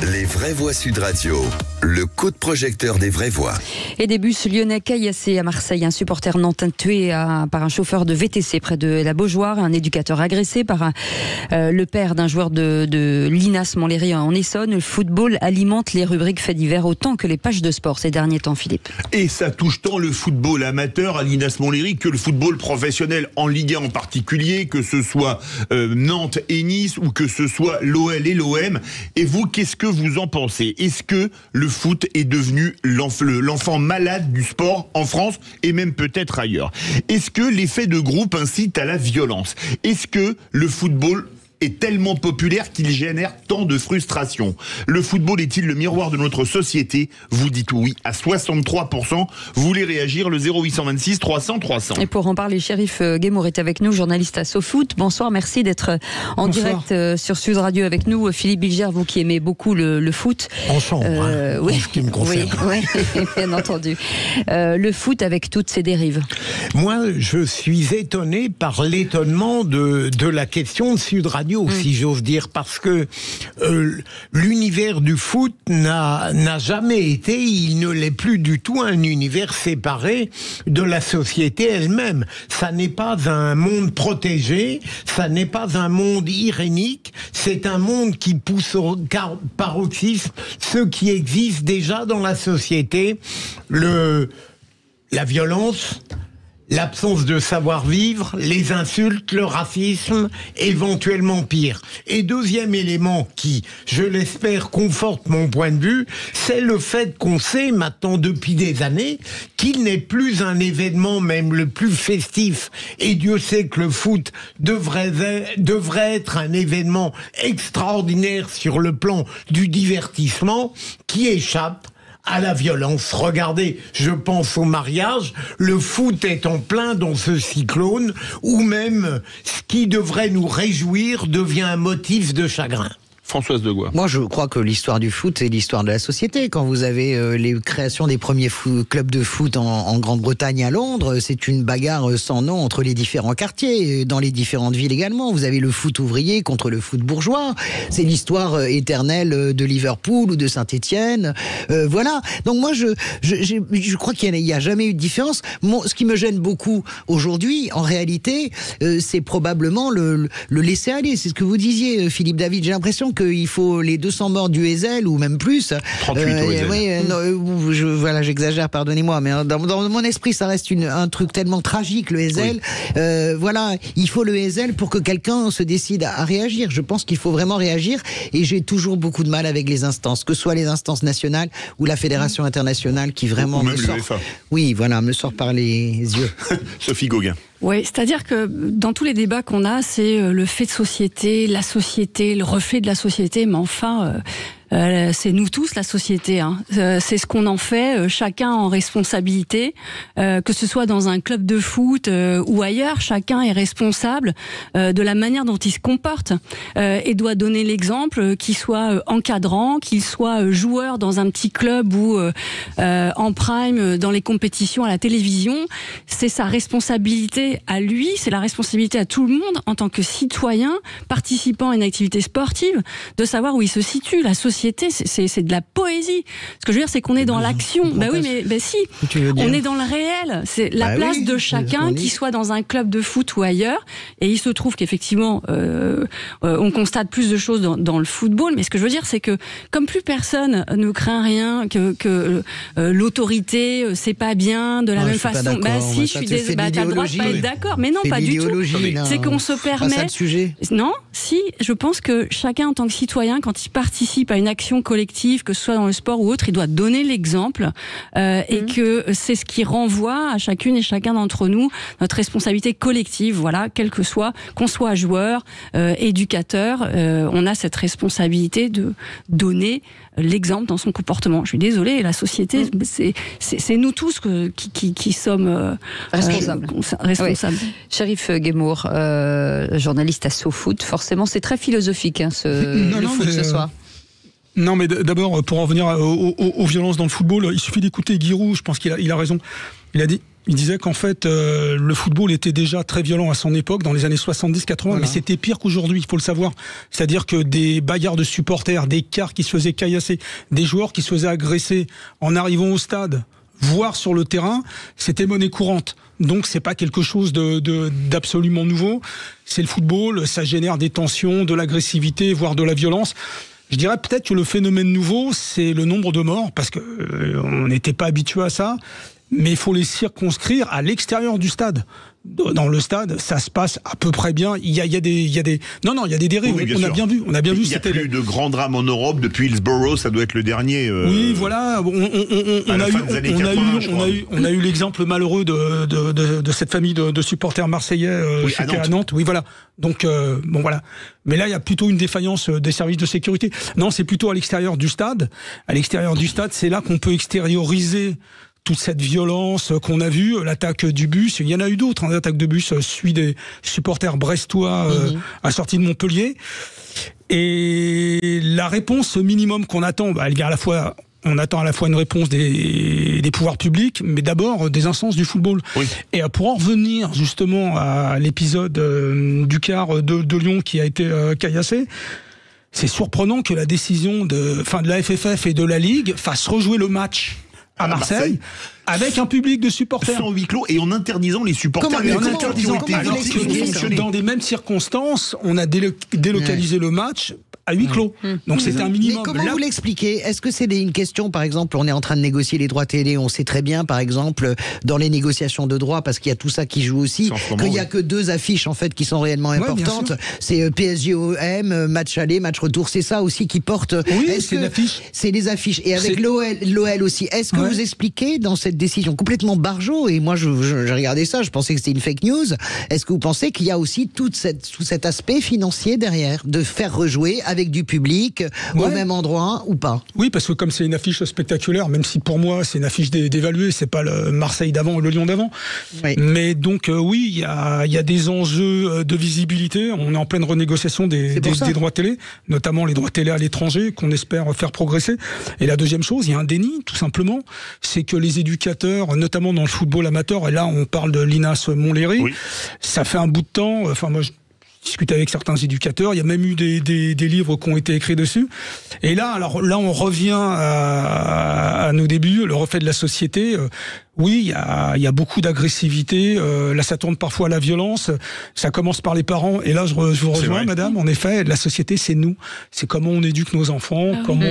Les vraies voix Sud Radio, le coup de projecteur des vraies voix. Et des bus lyonnais caillassés à Marseille, un supporter nantais tué par un chauffeur de VTC près de la Beaujoire, un éducateur agressé par le père d'un joueur de l'INAS Montlhéry en Essonne. Le football alimente les rubriques faits divers autant que les pages de sport ces derniers temps, Philippe. Et ça touche tant le football amateur à l'INAS Montlhéry que le football professionnel en Ligue 1 en particulier, que ce soit Nantes et Nice ou que ce soit l'OL et l'OM. Et vous, qu'est-ce que vous en pensez? Est-ce que le foot est devenu l'enfant malade du sport en France et même peut-être ailleurs? Est-ce que l'effet de groupe incite à la violence? Est-ce que le football est tellement populaire qu'il génère tant de frustration? Le football est-il le miroir de notre société? Vous dites oui à 63%. Vous voulez réagir, le 0826 300 300. Et pour en parler, Chérif Guémour est avec nous, journaliste à SoFoot. Bonsoir, merci d'être en direct sur Sud Radio avec nous. Philippe Bilger, vous qui aimez beaucoup le foot. En chambre, oui, en ce qui me concerne. Oui, bien entendu. Le foot avec toutes ses dérives. Moi, je suis étonné par l'étonnement de la question de Sud Radio. Si j'ose dire, parce que l'univers du foot n'a jamais été, il ne l'est plus du tout, un univers séparé de la société elle-même. Ça n'est pas un monde protégé, ça n'est pas un monde irénique, c'est un monde qui pousse au paroxysme ce qui existe déjà dans la société, la violence, l'absence de savoir-vivre, les insultes, le racisme, éventuellement pire. Et deuxième élément qui, je l'espère, conforte mon point de vue, c'est le fait qu'on sait maintenant depuis des années qu'il n'est plus un événement même le plus festif. Et Dieu sait que le foot devrait être un événement extraordinaire sur le plan du divertissement qui échappe à la violence. Regardez, je pense au mariage, le foot est en plein dans ce cyclone où même ce qui devrait nous réjouir devient un motif de chagrin. Françoise Degois. Moi, je crois que l'histoire du foot, c'est l'histoire de la société. Quand vous avez les créations des premiers clubs de foot en Grande-Bretagne, à Londres, c'est une bagarre sans nom entre les différents quartiers, dans les différentes villes également. Vous avez le foot ouvrier contre le foot bourgeois. C'est l'histoire éternelle de Liverpool ou de Saint-Étienne. Voilà. Donc moi, je crois qu'il n'y a jamais eu de différence. Ce qui me gêne beaucoup aujourd'hui, en réalité, c'est probablement le laisser aller. C'est ce que vous disiez, Philippe David. J'ai l'impression qu'il faut les 200 morts du Heysel, ou même plus. 38 au Heysel. Voilà, j'exagère, pardonnez-moi, mais dans mon esprit, ça reste un truc tellement tragique, le Heysel. Oui. Voilà, il faut le Heysel pour que quelqu'un se décide à réagir. Je pense qu'il faut vraiment réagir, et j'ai toujours beaucoup de mal avec les instances, que ce soit les instances nationales ou la Fédération internationale, qui vraiment me sort. Oui, voilà, me sort par les yeux. Sophie Gauguin. Oui, c'est-à-dire que dans tous les débats qu'on a, c'est le fait de société, la société, le reflet de la société, mais enfin, c'est nous tous la société. Hein. C'est ce qu'on en fait, chacun en responsabilité, que ce soit dans un club de foot ou ailleurs, chacun est responsable de la manière dont il se comporte et doit donner l'exemple, qu'il soit encadrant, qu'il soit joueur dans un petit club ou en prime dans les compétitions à la télévision. C'est sa responsabilité à lui, c'est la responsabilité à tout le monde en tant que citoyen participant à une activité sportive de savoir où il se situe. La société, c'est de la poésie. Ce que je veux dire, c'est qu'on est dans l'action. Bah oui, mais si, on est dans le réel. C'est la place de chacun, qu'il soit dans un club de foot ou ailleurs. Et il se trouve qu'effectivement, on constate plus de choses dans le football. Mais ce que je veux dire, c'est que comme plus personne ne craint rien, que l'autorité, c'est pas bien de la même façon. Bah si, je suis désolée. Bah t'as le droit de pas être d'accord, mais non, pas du tout. C'est qu'on se permet. Pas ça le sujet. Non, si, je pense que chacun en tant que citoyen, quand il participe à une action collective, que ce soit dans le sport ou autre, il doit donner l'exemple et que c'est ce qui renvoie à chacune et chacun d'entre nous notre responsabilité collective. Voilà, quel que soit, qu'on soit joueur, éducateur, on a cette responsabilité de donner l'exemple dans son comportement. Je suis désolée, la société, c'est nous tous qui sommes responsables. Oui. Chérif Guémour, journaliste à SoFoot, forcément c'est très philosophique le foot ce soir. Non, mais d'abord, pour en revenir aux violences dans le football, il suffit d'écouter Giroud, je pense qu'il a raison. Il a dit Il disait qu'en fait, le football était déjà très violent à son époque, dans les années 70-80, mais c'était pire qu'aujourd'hui, il faut le savoir. C'est-à-dire que des bagarres de supporters, des cars qui se faisaient caillasser, des joueurs qui se faisaient agresser en arrivant au stade, voire sur le terrain, c'était monnaie courante. Donc c'est pas quelque chose d'absolument nouveau. C'est le football, ça génère des tensions, de l'agressivité, voire de la violence. Je dirais peut-être que le phénomène nouveau, c'est le nombre de morts, parce que on n'était pas habitué à ça. Mais il faut les circonscrire à l'extérieur du stade. Dans le stade, ça se passe à peu près bien. Il y a des dérives. Oui, on a bien vu. Il n'y a plus de grands drames en Europe depuis Hillsborough. Ça doit être le dernier. Oui, voilà. On a eu l'exemple malheureux de cette famille de supporters marseillais à Nantes. Oui, voilà. Donc bon, voilà. Mais là, il y a plutôt une défaillance des services de sécurité. Non, c'est plutôt à l'extérieur du stade. À l'extérieur du stade, c'est là qu'on peut extérioriser toute cette violence qu'on a vue, l'attaque du bus, il y en a eu d'autres, l'attaque de bus, celui des supporters brestois à sortie de Montpellier. Et la réponse minimum qu'on attend, elle vient on attend à la fois une réponse des pouvoirs publics, mais d'abord des instances du football. Oui. Et pour en revenir justement à l'épisode du car de Lyon qui a été caillassé, c'est surprenant que la décision de la FFF et de la Ligue fasse rejouer le match à Marseille, avec un public de supporters. Sans huis clos et en interdisant les supporters. Dans des mêmes circonstances, on a délocalisé le match à huis clos. Donc c'était un minimum. Mais comment vous l'expliquez? Est-ce que c'est une question, par exemple, on est en train de négocier les droits télé, on sait très bien, par exemple, dans les négociations de droits, parce qu'il y a tout ça qui joue aussi, qu'il n'y a que 2 affiches en fait qui sont réellement importantes. C'est PSG-OM, match aller, match retour, c'est ça aussi qui porte. Oui, c'est l'affiche. C'est les affiches. Et avec l'OL aussi. Est-ce que vous expliquez dans cette décision complètement barjot, et moi j'ai regardé ça, je pensais que c'était une fake news, est-ce que vous pensez qu'il y a aussi tout cet aspect financier derrière, de faire rejouer avec du public au même endroit ou pas? Oui, parce que comme c'est une affiche spectaculaire, même si pour moi c'est une affiche dévaluée, c'est pas le Marseille d'avant ou le Lyon d'avant. Oui. Mais donc oui, il y a des enjeux de visibilité. On est en pleine renégociation des droits télé, notamment les droits télé à l'étranger qu'on espère faire progresser. Et la deuxième chose, il y a un déni, tout simplement, c'est que les éducateurs, notamment dans le football amateur, et là on parle de l'INAS Montlhéry, ça fait un bout de temps, moi je discute avec certains éducateurs, il y a même eu des livres qui ont été écrits dessus. Et là, on revient à nos débuts, le reflet de la société. Oui, il y a beaucoup d'agressivité. Là, ça tourne parfois à la violence. Ça commence par les parents. Et là, je vous rejoins, madame. En effet, la société, c'est nous. C'est comment on éduque nos enfants, comment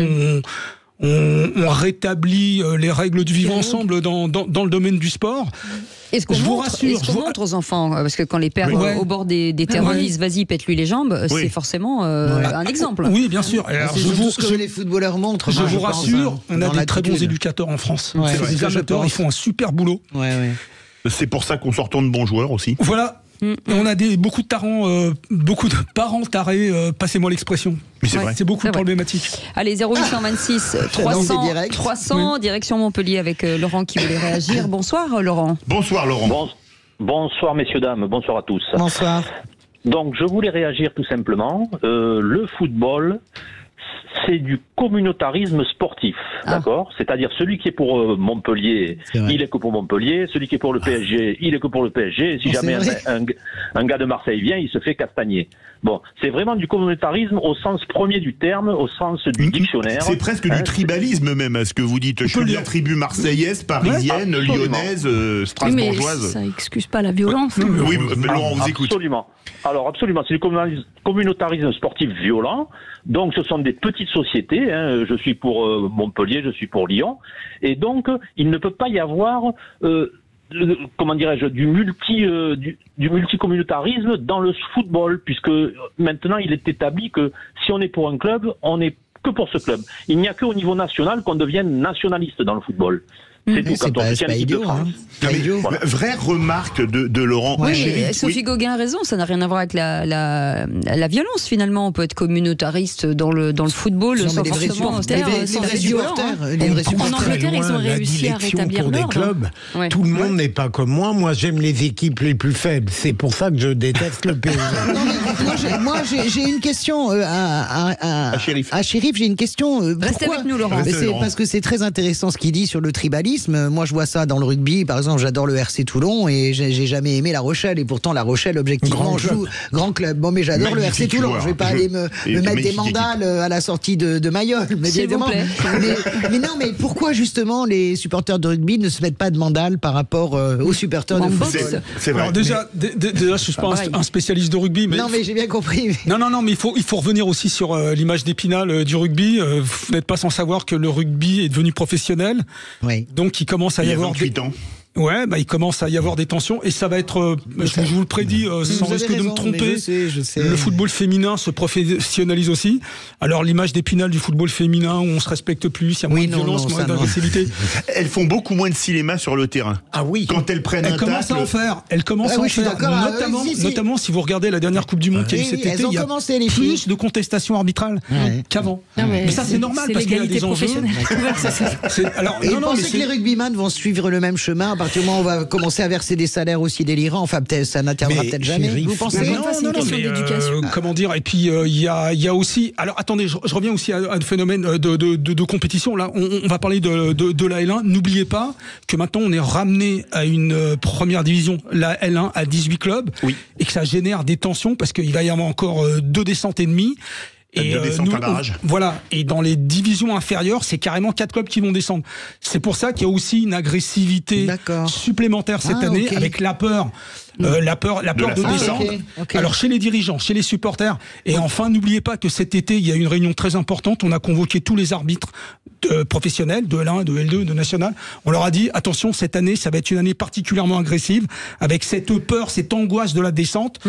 on rétablit les règles du vivre ensemble dans le domaine du sport. Est-ce qu'on montre aux enfants, parce que quand les pères au bord des terrains disent vas-y pète-lui les jambes, c'est forcément un exemple. Oui, bien sûr. Alors, ce que les footballeurs montrent. Je vous rassure, on a des très bons éduteurs en France. Les amateurs, ils font un super boulot. C'est pour ça qu'on sort tant de bons joueurs aussi. Voilà. Et on a beaucoup de parents tarés, passez-moi l'expression. Mais c'est vrai. C'est beaucoup problématique. Allez, 0826 300 direction Montpellier avec Laurent qui voulait réagir. Bonsoir Laurent. Bonsoir Laurent. Bonsoir messieurs, dames, bonsoir à tous. Bonsoir. Donc je voulais réagir tout simplement. Le football, c'est du communautarisme sportif, d'accord? C'est-à-dire celui qui est pour Montpellier, il est que pour Montpellier, celui qui est pour le PSG, il est que pour le PSG, et si jamais un gars de Marseille vient, il se fait castagner. Bon, c'est vraiment du communautarisme au sens premier du terme, au sens du dictionnaire. C'est presque du tribalisme même, à ce que vous dites. Je suis de la tribu marseillaise, parisienne, lyonnaise, strasbourgeoise. Mais ça excuse pas la violence. Oui, Laurent, on vous écoute. Absolument. Alors absolument, c'est du communautarisme sportif violent. Donc ce sont des petites sociétés. Je suis pour Montpellier, je suis pour Lyon, et donc il ne peut pas y avoir comment dirais-je, du multicommunautarisme dans le football, puisque maintenant il est établi que si on est pour un club, on est que pour ce club. Il n'y a qu'au niveau national qu'on devienne nationaliste dans le football. C'est tout, quand on soutient l'équipe de France. Voilà. Vraie remarque de Laurent. Sophie Gauguin a raison, ça n'a rien à voir avec la violence finalement. On peut être communautariste dans le football sans forcément être violent. En Angleterre, ils ont réussi à rétablir l'ordre. Tout le monde n'est pas comme moi. Moi, j'aime les équipes les plus faibles. C'est pour ça que je déteste le PSG. Moi, j'ai une question à Chérif. J'ai une question. Restez avec nous, Laurent. Parce que c'est très intéressant ce qu'il dit sur le tribalisme. nationalisme. Moi, je vois ça dans le rugby. Par exemple, j'adore le RC Toulon et j'ai jamais aimé La Rochelle. Et pourtant, La Rochelle, objectivement, joue grand club. Bon, mais j'adore le RC Toulon. Je vais pas aller me mettre des mandales à la sortie de Mayol. Mais évidemment. Mais non, mais pourquoi justement les supporters de rugby ne se mettent pas de mandales par rapport aux supporters de football? C'est vrai. Alors déjà, je suis pas un spécialiste de rugby. Mais non, mais j'ai bien compris. Non, mais il faut revenir aussi sur l'image d'Épinal du rugby. Vous n'êtes pas sans savoir que le rugby est devenu professionnel. Oui. Donc il commence à y avoir 28 ans. Ouais, il commence à y avoir des tensions et ça va être, je vous le prédis, sans risque de me tromper, je sais. Le football féminin se professionnalise aussi. Alors l'image d'Épinal du football féminin où on se respecte plus, il y a moins de violence, moins d'agressivité. Elles font beaucoup moins de cinéma sur le terrain. Ah oui. Quand elles prennent elles commencent à en faire. Elles commencent à en faire. Notamment si vous regardez la dernière Coupe du Monde qu'il y a eu cet été, il y a plus de contestations arbitrales qu'avant. Mais ça c'est normal parce qu'il y a des enjeux. Et vous pensez que les rugbyman vont suivre le même chemin? À partir du moment où on va commencer à verser des salaires aussi délirants, enfin peut-être ça n'interviendra peut-être jamais. Vous pensez? C'est une question d'éducation. Comment dire? Et puis il y a aussi. Alors attendez, je reviens aussi à un phénomène de compétition. Là, on va parler de la L1. N'oubliez pas que maintenant on est ramené à une première division, la L1, à 18 clubs, et que ça génère des tensions parce qu'il va y avoir encore 2 descentes et demie. Et voilà. Et dans les divisions inférieures, c'est carrément 4 clubs qui vont descendre. C'est pour ça qu'il y a aussi une agressivité supplémentaire cette année, avec la peur. La peur de descendre. Alors chez les dirigeants, chez les supporters. Et enfin, n'oubliez pas que cet été, il y a une réunion très importante. On a convoqué tous les arbitres professionnels de L1, de L2, de National. On leur a dit, attention, cette année, ça va être une année particulièrement agressive, avec cette peur, cette angoisse de la descente.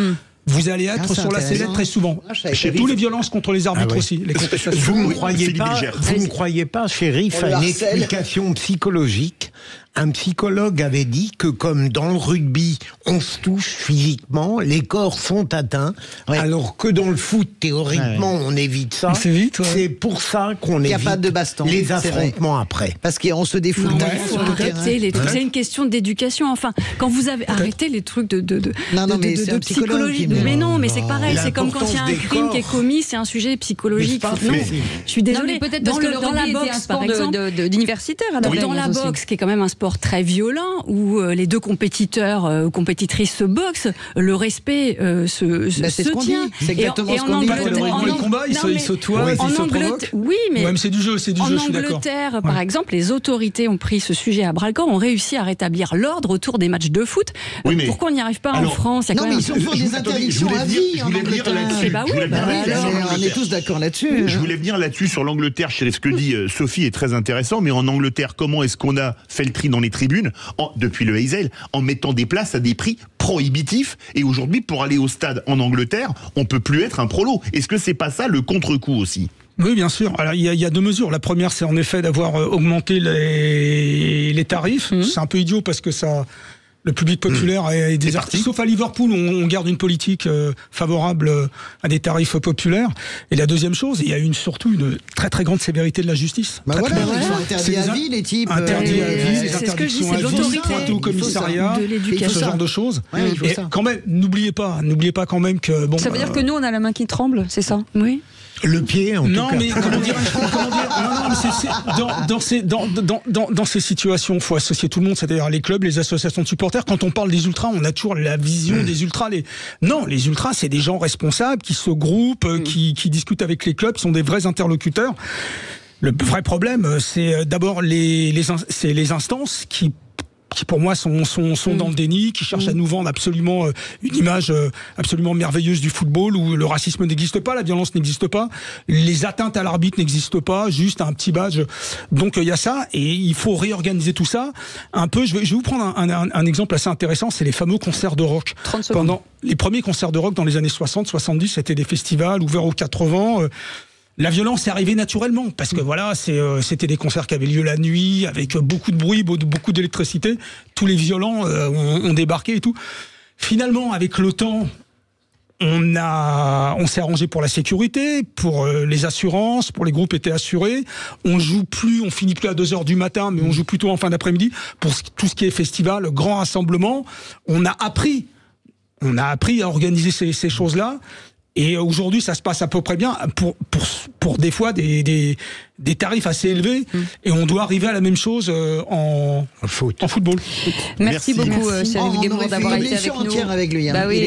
Vous allez être sur la sellette très souvent. Chez tous les violences contre les arbitres aussi. Les vous ne croyez pas, Chérif, à une explication psychologique? Un psychologue avait dit que comme dans le rugby, on se touche physiquement, les corps sont atteints, alors que dans le foot, théoriquement, on évite ça. C'est pour ça qu'on évite pas de baston, les affrontements après. Parce qu'on se défoule. C'est une question d'éducation. Enfin, quand vous avez arrêté les trucs de psychologie. Mais non, mais c'est pareil. C'est comme quand il y a un crime qui est commis, c'est un sujet psychologique. Non, je suis désolée. Peut-être parce que dans la boxe, par exemple, d'universitaire. Dans la boxe, qui est quand même un sport très violent, où les deux compétiteurs, compétitrices se boxent, le respect se tient. C'est exactement ce qu'on dit. Le combat, ils se toient, ils se provoquent. Oui, mais c'est du jeu, je suis d'accord. En Angleterre, par exemple, les autorités ont pris ce sujet à bras-le-corps, ont réussi à rétablir l'ordre autour des matchs de foot. Pourquoi on n'y arrive pas en France? Non, mais ils sont pour des interdictions à vie en Angleterre. On est tous d'accord là-dessus. Je voulais venir là-dessus sur l'Angleterre. Ce que dit Sophie est très intéressant, mais en Angleterre, comment est-ce qu'on a fait le tri dans les tribunes depuis le Hazel en mettant des places à des prix prohibitifs? Et aujourd'hui, pour aller au stade en Angleterre, on peut plus être un prolo. Est-ce que c'est pas ça le contre-coup aussi? Oui, bien sûr. Alors, il y a 2 mesures. La première, c'est en effet d'avoir augmenté les tarifs. C'est un peu idiot parce que ça... Le public populaire est déserté. Sauf à Liverpool, on garde une politique favorable à des tarifs populaires. Et la deuxième chose, il y a surtout une très très grande sévérité de la justice. Ils sont interdits à vie, les types. Interdits à vie, les interdictions à vie, pointés au commissariat, ce genre de choses. Et quand même, n'oubliez pas quand même que... Ça veut dire que nous, on a la main qui tremble, c'est ça? Oui. Le pied, en tout cas. Non, mais comment dire dans ces situations, il faut associer tout le monde, c'est-à-dire les clubs, les associations de supporters. Quand on parle des ultras, on a toujours la vision des ultras. Non, les ultras, c'est des gens responsables qui se groupent, qui discutent avec les clubs, qui sont des vrais interlocuteurs. Le vrai problème, c'est d'abord les instances qui pour moi sont dans le déni, qui cherchent à nous vendre absolument une image absolument merveilleuse du football où le racisme n'existe pas, la violence n'existe pas, les atteintes à l'arbitre n'existent pas, juste un petit badge. Donc il y a ça et il faut réorganiser tout ça un peu. Je vais vous prendre un exemple assez intéressant, c'est les fameux concerts de rock. Pendant les premiers concerts de rock dans les années 60-70, c'était des festivals ouverts aux 4 vents. La violence est arrivée naturellement, parce que voilà, c'était des concerts qui avaient lieu la nuit, avec beaucoup de bruit, beaucoup d'électricité. Tous les violents ont débarqué et tout. Finalement, avec le temps, on s'est arrangé pour la sécurité, pour les assurances, pour les groupes étaient assurés. On finit plus à 2h du matin, mais on joue plutôt en fin d'après-midi. Pour tout ce qui est festival, grand rassemblement, on a appris à organiser ces choses-là. Et aujourd'hui, ça se passe à peu près bien pour des fois des tarifs assez élevés. Et on doit arriver à la même chose en football. Merci beaucoup, Chérif Guémour, d'avoir été avec nous. Avec lui, hein. Bah oui.